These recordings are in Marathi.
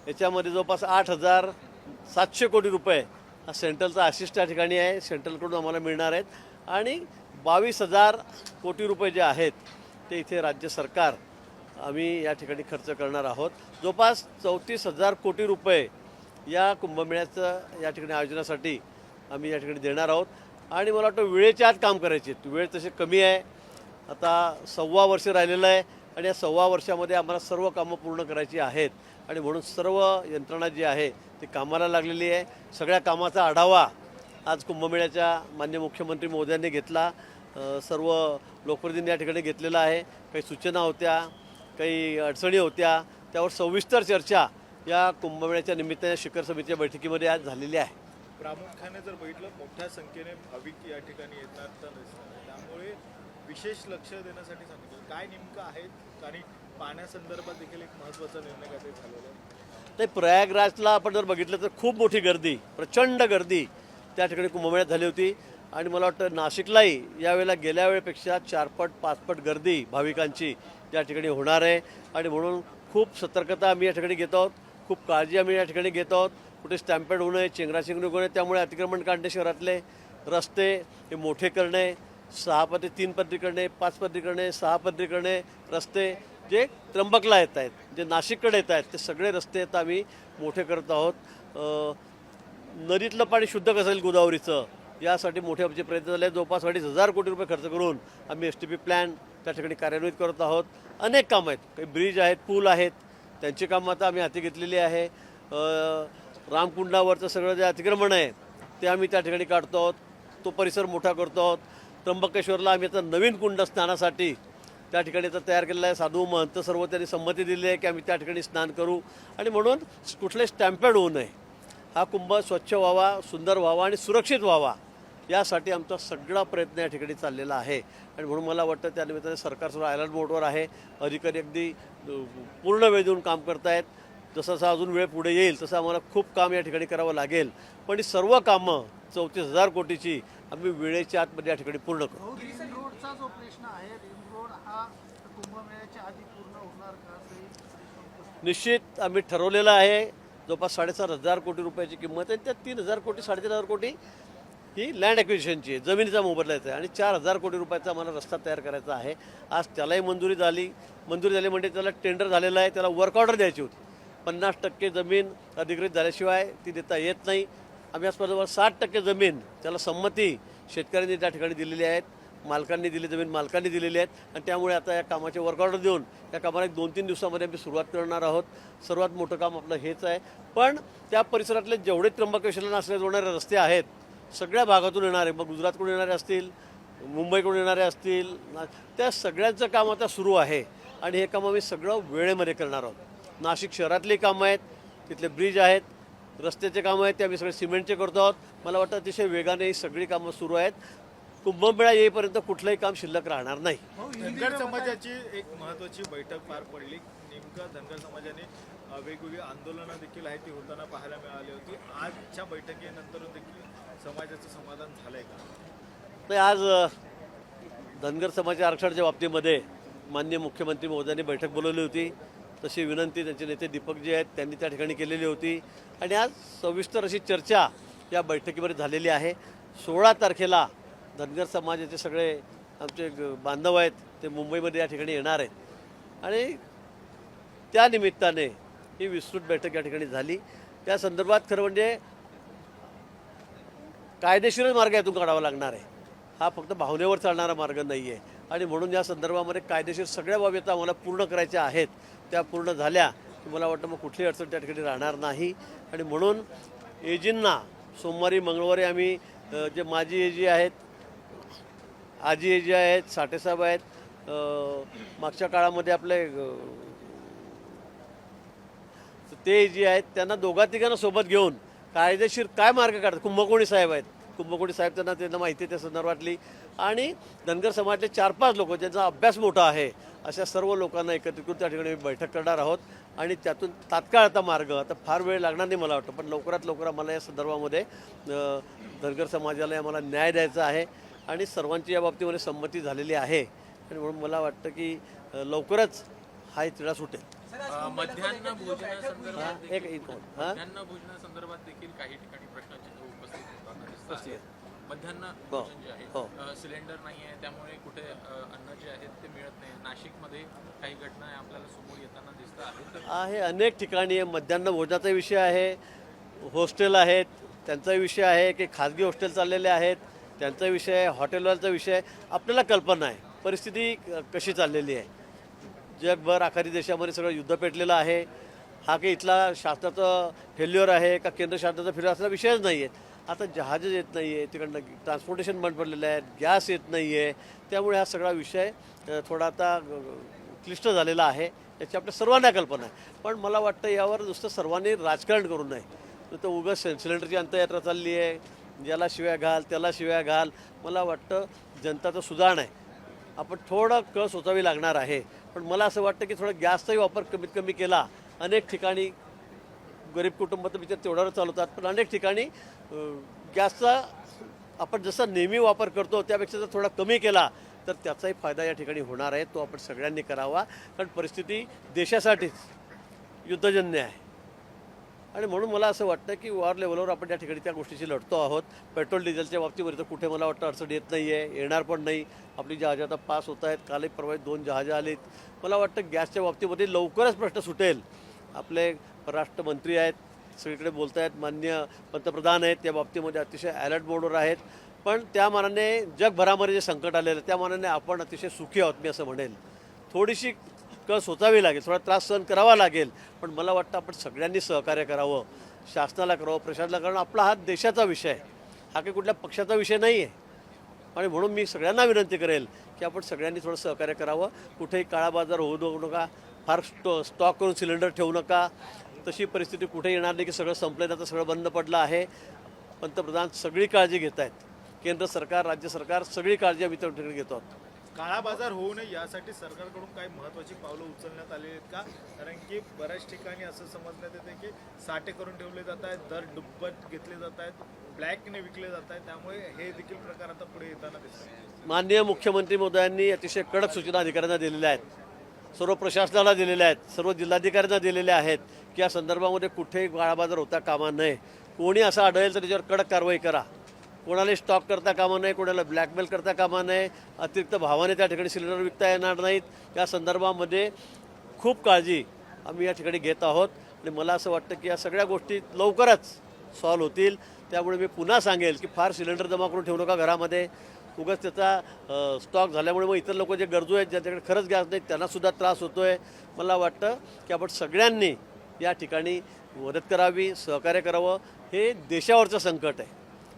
याच्यामध्ये जवळपास 8,700 कोटी रुपये हा सेंट्रलचा आशिष त्या ठिकाणी आहे, सेंट्रलकडून आम्हाला मिळणार आहेत आणि 22,000 कोटी रुपये जे आहेत ते इथे राज्य सरकार आम्ही या ठिकाणी खर्च करणार आहोत। जवळपास 34,000 कोटी रुपये या कुंभमेळ्याचं या ठिकाणी आयोजनासाठी आम्ही या ठिकाणी देणार आहोत आणि मला वाटतं वेळेच्या आत काम करायचे, वेळ तशी कमी आहे, आता 1.25 वर्ष राहिलेलं आहे आणि या 1.25 वर्षामध्ये आम्हाला सर्व कामं पूर्ण करायची आहेत आणि म्हणून सर्व यंत्रणा जी आहे ती कामाला लागलेली आहे। सगळ्या कामाचा आढावा आज कुंभमेळ्याच्या माननीय मुख्यमंत्री महोदयांनी घेतला, सर्व लोकप्रतिनिधींनी या ठिकाणी घेतलेला आहे। काही सूचना होत्या, काही अडचणी होत्या, त्यावर सविस्तर चर्चा या कुंभमेळ्याच्या निमित्ताने शिखर समितीच्या बैठकीमध्ये आज झालेली आहे। प्रामुख्याने जर बघितलं मोठ्या संख्येने भाविक या ठिकाणी येतात, त्यामुळे विशेष लक्ष देण्यासाठी सांगितलं काय नेमकं आहे आणि पाण्यासंदर्भात देखील एक महत्त्वाचा निर्णय काय झालेला आहे। ते प्रयागराजला आपण जर बघितलं तर खूप मोठी गर्दी, प्रचंड गर्दी त्या ठिकाणी कुंभमेळ्यात झाली होती आणि मला वाटतं नाशिकलाही यावेळेला गेल्या वेळेपेक्षा 4 पट 5 पट गर्दी भाविकांची या ठिकाणी होणार आहे आणि म्हणून खूप सतर्कता आम्ही या ठिकाणी घेत आहोत, खूप काळजी आम्ही या ठिकाणी घेत आहोत। कुठे स्टॅम्पेड होऊ नये, चेंगराचेंगरी होऊ नये, त्यामुळे अतिक्रमण काढणे, शहरातले रस्ते हे मोठे करणे, 6 पदरी 3 पदरी करणे, 5 पदरी करणे, 6 पदरी करणे, रस्ते जे त्र्यंबकला येत आहेत, जे नाशिककडे येत आहेत ते सगळे रस्ते आता आम्ही मोठे करत आहोत। नदीतलं पाणी शुद्ध कसं येईल गोदावरीचं यासाठी मोठे आमचे प्रयत्न झाले। जवळपास 2,500 कोटी रुपये खर्च करून आम्ही STP प्लॅन त्या ठिकाणी कार्यान्वित करत आहोत। अनेक कामं आहेत, काही ब्रिज आहेत, पूल आहेत, त्यांची कामं आता आम्ही हाती घेतलेली आहे। रामकुंडावरचं सगळं जे अतिक्रमण आहे ते आम्ही त्या ठिकाणी काढतो आहोत, तो परिसर मोठा करतो आहोत। त्र्यंबकेश्वरला आम्ही आता नवीन कुंड स्नानासाठी त्या ठिकाणी आता तयार केलेला आहे, साधू महंत सर्व त्यांनी संमती दिली आहे की आम्ही त्या ठिकाणी स्नान करू आणि म्हणून कुठले स्टॅम्पेड होऊ नये, हा कुंभ स्वच्छ व्हावा, सुंदर व्हावा आणि सुरक्षित व्हावा यासाठी आमचा सगळा प्रयत्न या ठिकाणी चाललेला आहे आणि म्हणून मला वाटतं त्यानिमित्ताने सरकारसुद्धा अलर्ट मोडवर आहे, अधिकारी अगदी पूर्ण वेळ देऊन काम करत आहेत। जसं जसं अजून वेळ पुढे येईल तसं आम्हाला खूप काम या ठिकाणी करावं लागेल, पण ही सर्व कामं 34,000 कोटीची आम्ही वेळेच्या आतमध्ये या ठिकाणी पूर्ण करू। रिंग रोडचा जो प्रश्न आहे, रिंग रोड हा कुंभमेळ्याच्या आधी पूर्ण होणार का? निश्चित आम्ही ठरवलेलं आहे, जवळपास 7,500 कोटी रुपयाची किंमत आहे, त्यात 3,000 कोटी 3,500 कोटी ही लँड ॲक्विजिशनची आहे, जमिनीचा मोबदलाचा आहे आणि 4,000 कोटी रुपयाचा आम्हाला रस्ता तयार करायचा आहे। आज त्यालाही मंजुरी झाली म्हणजे त्याला टेंडर झालेलं आहे, त्याला वर्क ऑर्डर द्यायची होती। 50% जमीन अधिकृत झाल्याशिवाय ती देता येत नाही। आम्ही आजपर्यंत 60% जमीन त्याला संमती शेतकऱ्यांनी त्या ठिकाणी दिलेली आहेत, मालकांनी दिली, जमीन मालकांनी दिलेली आहेत आणि त्यामुळे आता या कामाचे वर्क ऑर्डर देऊन या कामाला 1-2-3 दिवसामध्ये आम्ही सुरुवात करणार आहोत। सर्वात मोठं काम आपलं हेच आहे, पण त्या परिसरातले जेवढे त्र्यंबकेश्वरला असले जोडणारे रस्ते आहेत सगळ्या भागातून येणारे, मग गुजरातकडून येणारे असतील, मुंबईकडून येणारे असतील, त्या सगळ्यांचं काम आता सुरू आहे आणि हे काम आम्ही सगळं वेळेमध्ये करणार आहोत। नाशिक शहरातली कामं आहेत, तिथले ब्रिज आहेत, रस्त्याचे कामं आहेत, ते आम्ही सगळे सिमेंटचे करतो आहोत। मला वाटतं अतिशय वेगाने ही सगळी कामं सुरू आहेत। कुंभमेळा येईपर्यंत कुठलंही काम शिल्लक राहणार नाही। धनगर समाजाची एक महत्त्वाची बैठक पार पडली, नेमकं धनगर समाजाने वेगवेगळी आंदोलनं देखील आहे ती होताना पाहायला मिळाली होती। आजच्या बैठकीनंतर देखील समाजाचं समाधान झालंय का? नाही, आज धनगर समाज आरक्षणाच्या बाबतीमध्ये माननीय मुख्यमंत्री महोदयांनी बैठक बोलवली होती, तशी विनंती त्यांचे नेते दीपकजी आहेत त्यांनी त्या ठिकाणी केलेली होती आणि आज सविस्तर अशी चर्चा या बैठकीमध्ये झालेली आहे। 16 तारखेला धनगर समाजाचे सगळे आमचे बांधव आहेत ते मुंबईमध्ये या ठिकाणी येणार आहेत आणि त्या निमित्ताने ही विस्तृत बैठक या ठिकाणी झाली। त्या संदर्भात खरं म्हणजे कायदेशीरच मार्ग यातून काढावा लागणार आहे, हा फक्त भावनेवर चालणारा मार्ग नाही आहे आणि म्हणून या संदर्भामध्ये कायदेशीर सगळ्या बाबी आता आम्हाला पूर्ण करायच्या आहेत, त्या पूर्ण झाल्या की मला वाटतं मग कुठलीही अडचण त्या ठिकाणी राहणार नाही आणि म्हणून एजींना सोमवारी मंगळवारी आम्ही जे माजी एजी आहेत, आजी एजी आहेत, साठेसाहेब आहेत, मागच्या काळामध्ये आपले ते एजी आहेत, त्यांना दोघा-तिघांना सोबत घेऊन कायदेशीर काय मार्ग काढतात, कुंभकोणी साहेब आहेत, कुंभकोणी साहेब त्यांना माहिती आहे त्या संदर्भातली आणि धनगर समाजातले 4-5 लोक ज्यांचा अभ्यास मोठा आहे अशा सर्व लोकांना एकत्रित करून त्या ठिकाणी बैठक करणार आहोत आणि त्यातून तात्काळ आता मार्ग, आता फार वेळ लागणार नाही मला वाटतं, पण लवकरात लवकर आम्हाला या संदर्भामध्ये धनगर समाजाला आम्हाला न्याय द्यायचा आहे आणि सर्वांची या बाबतीमध्ये संमती झालेली आहे आणि म्हणून मला वाटतं की लवकरच हा तिढा सुटेल। मध्यान्ह भोजनासंदर्भात एक हां मध्यान्ह भोजनासंदर्भात देखील काही ठिकाणी प्रश्नचिन्ह उपस्थित होताना दिसतात. मध्यान्ह भोजन जे आहे सिलेंडर नाही आहे, त्यामुळे कुठे अन्न जे आहेत ते मिळत नाही. नाशिकमध्ये काही घटना आपल्याला समोर येताना दिसत आहेत. आहे अनेक ठिकाणी मध्यान्ह भोजनाचा विषय आहे, हॉस्टेल आहेत त्यांचा विषय आहे, की खाजगी हॉस्टेल चाललेले आहेत त्यांचा विषय आहे, हॉटेलवाल्याचा विषय आहे. आपल्याला कल्पना आहे परिस्थिती कशी चाललेली आहे. जगभर आखारी देशामध्ये सगळं युद्ध पेटलेलं आहे. हा काही इथला शासनाचं फेल्युअर आहे का केंद्र शासनाचा फेल्युअर असला विषयच नाही आहे. आता जहाजं येत नाही आहे, तिकडनं ट्रान्सपोर्टेशन बंद पडलेलं आहे, गॅस येत नाही आहे. त्यामुळे हा सगळा विषय थोडा आता क्लिष्ट झालेला आहे. याची आपल्या सर्वांना कल्पना आहे. पण मला वाटतं यावर नुसतं सर्वांनी राजकारण करू नये. तर उगाच सिलेंडरची अंतयात्रा चालली आहे, ज्याला शिव्या घाल त्याला शिव्या घाल. मला वाटतं जनता तर सुधारण आहे, आपण थोडं कळ सोचावी लागणार आहे. पण मला असं वाटतं की थोडा गॅसचाही वापर कमीत कमी केला. अनेक ठिकाणी गरीब कुटुंब तर विचार तेवढ्यावर चालवतात, पण अनेक ठिकाणी गॅसचा आपण जसा नेहमी वापर करतो त्यापेक्षा जर थोडा कमी केला तर त्याचाही फायदा या ठिकाणी होणार आहे. तो आपण सगळ्यांनी करावा, कारण परिस्थिती देशासाठीच युद्धजन्य आहे. आणि म्हणून मला असं वाटतं की वॉर लेवलवर आपण या ठिकाणी त्या गोष्टीशी लढतो आहोत. पेट्रोल डिझेलच्या बाबतीमध्ये तर कुठे मला वाटतं अडचण येत नाही आहे, येणार पण नाही. आपली जहाजं आता पास होत आहेत, कालही परवा 2 जहाजं आलीत. मला वाटतं गॅसच्या बाबतीमध्ये लवकरच प्रश्न सुटेल. आपले परराष्ट्र मंत्री आहेत, सगळीकडे बोलत आहेत, माननीय पंतप्रधान आहेत, त्या बाबतीमध्ये अतिशय अलर्ट मोडवर आहेत. पण त्या मानाने जगभरामध्ये जे संकट आलेलं आहे त्या मानाने आपण अतिशय सुखी आहोत मी असं म्हणेल. थोडीशी कळ सोचावी लागेल, थोडा त्रास सहन करावा लागेल, पण मला वाटतं आपण सगळ्यांनी सहकार्य करावं, शासनाला करावं, प्रशासनाला. कारण आपला हा देशाचा विषय आहे, हा काही कुठल्या पक्षाचा विषय नाही आहे. आणि म्हणून मी सगळ्यांना विनंती करेल की आपण सगळ्यांनी थोडं सहकार्य करावं. कुठेही काळा बाजार होऊ देऊ नका, फार स्टॉक करून सिलेंडर ठेवू नका. तशी परिस्थिती कुठे येणार नाही की सगळं संपलं आता सगळं बंद पडलं आहे. पंतप्रधान सगळी काळजी घेत आहेत, केंद्र सरकार राज्य सरकार सगळी काळजी आम्ही त्या ठिकाणी घेतो आहोत. काळा बाजार होऊ नये यासाठी सरकारकडून काही महत्त्वाची पावलं उचलण्यात आली आहेत का? कारण की बऱ्याच ठिकाणी असं समजण्यात येते की साठे करून ठेवले जात आहेत, दर दुप्पट घेतले जात आहेत, ब्लॅकने विकले जात आहेत. त्यामुळे हे देखील प्रकार आता पुढे येताना दिसतात. माननीय मुख्यमंत्री महोदयांनी अतिशय कडक सूचना अधिकाऱ्यांना दिलेल्या आहेत, सर्व प्रशासनाला दिलेल्या आहेत, सर्व जिल्हाधिकाऱ्यांना दिलेल्या आहेत की या संदर्भामध्ये कुठेही काळाबाजार होता कामा नये. कोणी असं आढळेल तर त्याच्यावर कडक कारवाई करा. कोणाला स्टॉक करता कामा नये, कोणाला ब्लॅकमेल करता कामा नये, अतिरिक्त भावाने त्या ठिकाणी सिलेंडर विकता येणार नाहीत. या संदर्भामध्ये खूप काळजी आम्ही या ठिकाणी घेत आहोत. आणि मला असं वाटतं की या सगळ्या गोष्टी लवकरच सॉल्व्ह होतील. त्यामुळे मी पुन्हा सांगेल की फार सिलेंडर जमा करून ठेवू नका घरामध्ये. उगाच त्याचा स्टॉक झाल्यामुळे मग इतर लोक जे गरजू आहेत ज्यांच्याकडे खरंच गॅस नाही त्यांनासुद्धा त्रास होतो आहे. मला वाटतं की आपण सगळ्यांनी या ठिकाणी मदत करावी, सहकार्य करावं. हे देशावरचं संकट आहे,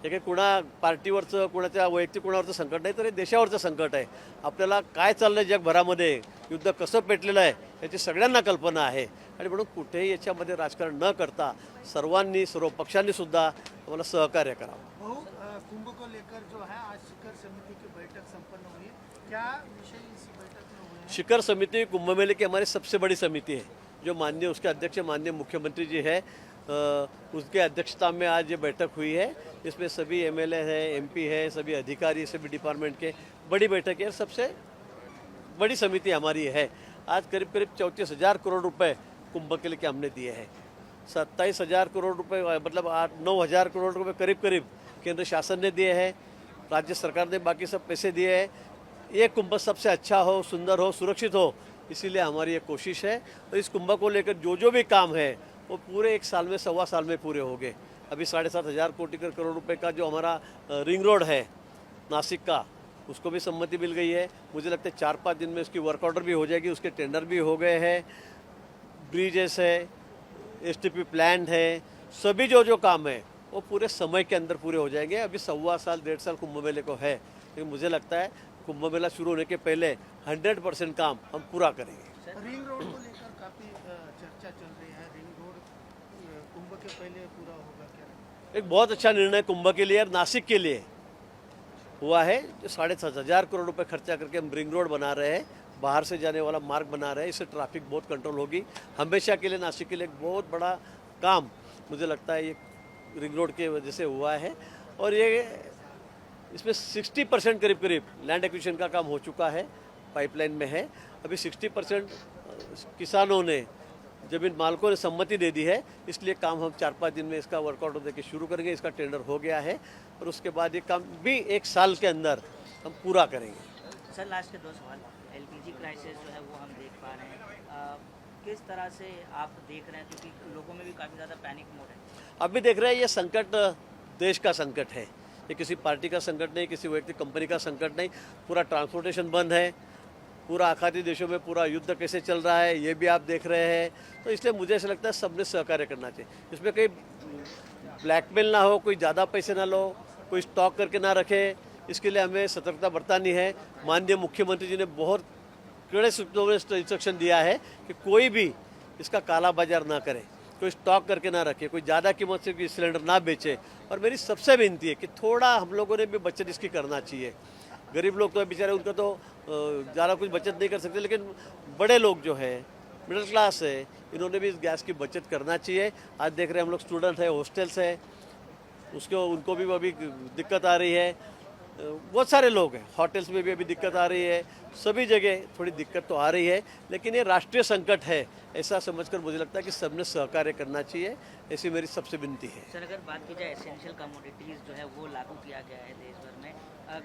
हे काही कुणा पार्टीवरचं कुणाच्या वैयक्तिक कुणावरचं संकट नाही, तर हे देशावरचं संकट आहे. आपल्याला काय चाललं आहे जगभरामध्ये, युद्ध कसं पेटलेलं आहे याची सगळ्यांना कल्पना आहे. आणि म्हणून कुठेही याच्यामध्ये राजकारण न करता सर्वांनी सर्व पक्षांनी सुद्धा आम्हाला सहकार्य करावं. कुंभ को लेकर जो है आज शिखर समिति की बैठक संपन्न हुई, क्या विषय इस बैठक में हुए हैं? शिखर समिति कुंभ मेले की हमारी सबसे बड़ी समिति है, जो माननीय उसके अध्यक्ष माननीय मुख्यमंत्री जी है, उसके अध्यक्षता में आज ये बैठक हुई है. इसमें सभी एमएलए है, एमपी है, सभी अधिकारी, सभी डिपार्टमेंट के बड़ी बैठक है. सबसे बड़ी समिति हमारी है. आज करीब करीब 34,000 करोड़ रुपए कुंभ के लिए के हमने दिए हैं. 27,000 करोड़ रुपए मतलब 8-9,000 करोड़ रुपए करीब करीब केंद्र शासन ने दिए हैं, राज्य सरकार ने बाकी सब पैसे दिए हैं. ये कुंभ सबसे अच्छा हो, सुंदर हो, सुरक्षित हो, इसीलिए हमारी ये कोशिश है. और इस कुंभ को लेकर जो भी काम है वो पूरे 1 साल में 1.25 साल में पूरे हो गए. अभी 7,500 करोड़ रुपए का जो हमारा रिंग रोड है नासिक का, उसको भी सम्मति मिल गई है. मुझे लगता है 4-5 दिन में उसकी वर्क ऑर्डर भी हो जाएगी, उसके टेंडर भी हो गए हैं. ब्रिजेस है, एसटीपी प्लान है, सभी जो काम है वो पूरे समय के अंदर पूरे हो जाएंगे. अभी 1.25 साल 1.5 साल कुंभ मेले को है, लेकिन मुझे लगता है कुंभ मेला शुरू होने के पहले 100% काम हम पूरा करेंगे. रिंग रोड को लेकर काफी चर्चा चल रही है. रिंग रोड कुंभ के पहले पूरा होगा क्या? एक बहुत अच्छा निर्णय कुंभ के लिए और नासिक के लिए हुआ है. जो 7,500 करोड़ रुपए खर्चा करके हम रिंग रोड बना रहे हैं, बाहर से जाने वाला मार्ग बना रहे हैं. इससे ट्रैफिक बहुत कंट्रोल होगी. हमेशा के लिए नासिक के लिए एक बहुत बड़ा काम मुझे लगता है ये रिंग रोड के वजह से हुआ है. और ये इसमें 60% करीब करीब लैंड एक्विजिशन का काम हो चुका है, पाइपलाइन में है. अभी 60% किसानों ने जमीन मालकों ने सम्मति दे दी है, इसलिए काम हम 4-5 दिन में इसका वर्कआउट देके शुरू करेंगे। इसका टेंडर हो गया है और उसके बाद ये काम भी 1 साल के अंदर हम पूरा करेंगे। सर लास्ट के 2 सवाल, एलपीजी क्राइसिस जो है वो हम देख पा रहे हैं, किस तरह से आप देख रहे हैं, क्योंकि लोगों में भी काफ़ी ज़्यादा पैनिक मोड है। अभी देख रहे हैं ये संकट देश का संकट है, ये किसी पार्टी का संकट नहीं, किसी व्यक्ति कंपनी का संकट नहीं। पूरा ट्रांसपोर्टेशन बंद है, पूरा आखाती देशों में पूरा युद्ध कैसे चल रहा है ये भी आप देख रहे हैं। तो इसलिए मुझे ऐसा लगता है सबने सहकार्य करना चाहिए, इसमें कोई ब्लैकमेल ना हो, कोई ज़्यादा पैसे ना लो, कोई स्टॉक करके ना रखे। इसके लिए हमें सतर्कता बरतनी है। माननीय मुख्यमंत्री जी ने बहुत कड़े शब्दों में इंस्ट्रक्शन दिया है कि कोई भी इसका काला बाजार ना करे, कोई स्टॉक करके ना रखे, कोई ज़्यादा कीमत से कोई सिलेंडर ना बेचे। और मेरी सबसे विनती है कि थोड़ा हम लोगों ने भी बचत इसकी करना चाहिए। गरीब लोग तो बेचारे उनका तो ज़्यादा कुछ बचत नहीं कर सकते, लेकिन बड़े लोग जो है, मिडिल क्लास है, इन्होंने भी इस गैस की बचत करना चाहिए। आज देख रहे हैं हम लोग स्टूडेंट है, हॉस्टल्स है, उनको भी अभी दिक्कत आ रही है। बहुत सारे लोग हैं, होटल्स में भी अभी दिक्कत आ रही है, सभी जगह थोड़ी दिक्कत तो आ रही है, लेकिन ये राष्ट्रीय संकट है ऐसा समझकर मुझे लगता है कि सबने सहकार्य करना चाहिए, ऐसी मेरी सबसे विनती है। सर अगर बात की जाए एसेंशियल कमोडिटीज़ जो है वो लागू किया गया है देश भर में,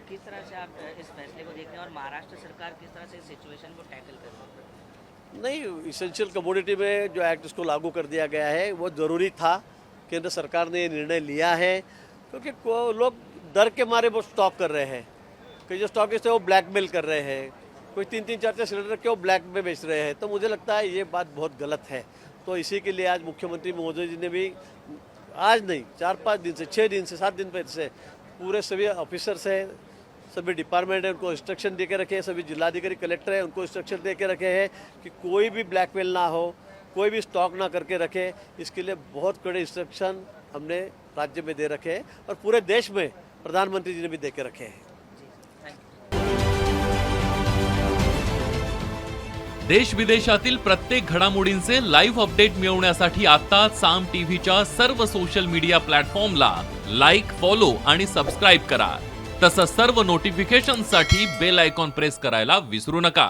किस तरह से आप इस फैसले को देख रहे हैं और महाराष्ट्र सरकार किस तरह से इस सिचुएशन को टैकल कर रही है? नहीं, इसेंशियल कमोडिटी में जो एक्ट इसको लागू कर दिया गया है वो ज़रूरी था। केंद्र सरकार ने ये निर्णय लिया है क्योंकि लोग डर के मारे वो स्टॉक कर रहे हैं, कि जो स्टॉकिस्ट है वो ब्लैकमेल कर रहे हैं, कोई 3-3, 4-4 सिलेंडर क्यों ब्लैक में बेच रहे हैं। तो मुझे लगता है ये बात बहुत गलत है। तो इसी के लिए आज मुख्यमंत्री महोदय जी ने भी आज नहीं 4-5 दिन से, 6 दिन से, 7 दिन पहले से पूरे सभी ऑफिसर्स हैं, सभी डिपार्टमेंट है, उनको इंस्ट्रक्शन दे के रखे हैं, सभी जिलाधिकारी कलेक्टर है उनको इंस्ट्रक्शन दे के रखे हैं कि कोई भी ब्लैकमेल ना हो, कोई भी स्टॉक ना करके रखे। इसके लिए बहुत कड़े इंस्ट्रक्शन हमने राज्य में दे रखे हैं और पूरे देश में प्रधानमंत्री जी ने भी दे के रखे हैं। देश विदेशातील प्रत्येक घडामोडींचे लाईव्ह अपडेट मिळवण्यासाठी आता साम टीव्हीच्या सर्व सोशल मीडिया प्लॅटफॉर्मला लाईक, फॉलो आणि सबस्क्राईब करा। तसंच सर्व नोटिफिकेशनसाठी बेल आयकॉन प्रेस करायला विसरू नका।